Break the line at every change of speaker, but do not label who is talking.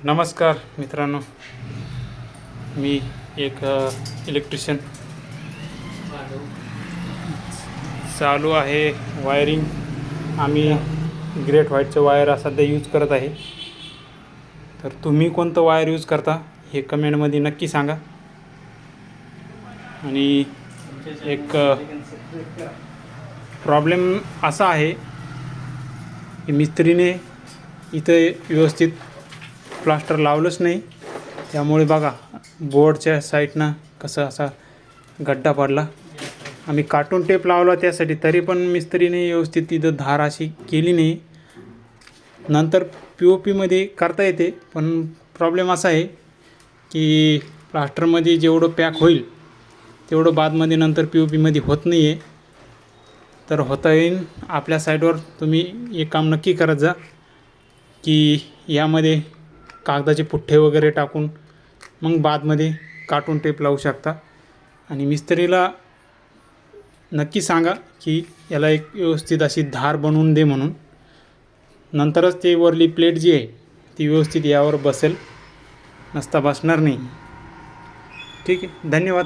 नमस्कार मित्रांनो, मी एक इलेक्ट्रिशियन. चालू आहे वायरिंग. आम्ही ग्रेट व्हाईटचं वायर सध्या यूज करत आहे. तर तुम्ही कोणतं वायर यूज करता हे कमेंटमध्ये नक्की सांगा. आणि एक प्रॉब्लेम असा आहे की मिस्त्रीने इथं व्यवस्थित प्लास्टर लावलंच नाही. त्यामुळे बघा बोर्डच्या साईडनं कसं असा गड्डा पडला. आम्ही कार्टून टेप लावला त्यासाठी, तरी पण मिस्त्रीने व्यवस्थित तिथं धार अशी केली नाही. नंतर POPमध्ये करता येते, पण प्रॉब्लेम असा आहे की प्लास्टरमध्ये जेवढं पॅक होईल तेवढं बादमध्ये नंतर POPमध्ये होत नाही आहे. तर होता येईल आपल्या साईडवर तुम्ही एक काम नक्की करत जा की यामध्ये कागदाचे पुठ्ठे वगैरे टाकून मग बादमध्ये कार्टून टेप लावू शकता. आणि मिस्त्रीला नक्की सांगा की याला एक व्यवस्थित अशी धार बनवून दे म्हणून. नंतरच ते वरली प्लेट जी आहे ती व्यवस्थित यावर बसेल, नसता बसणार नाही. ठीक आहे, धन्यवाद.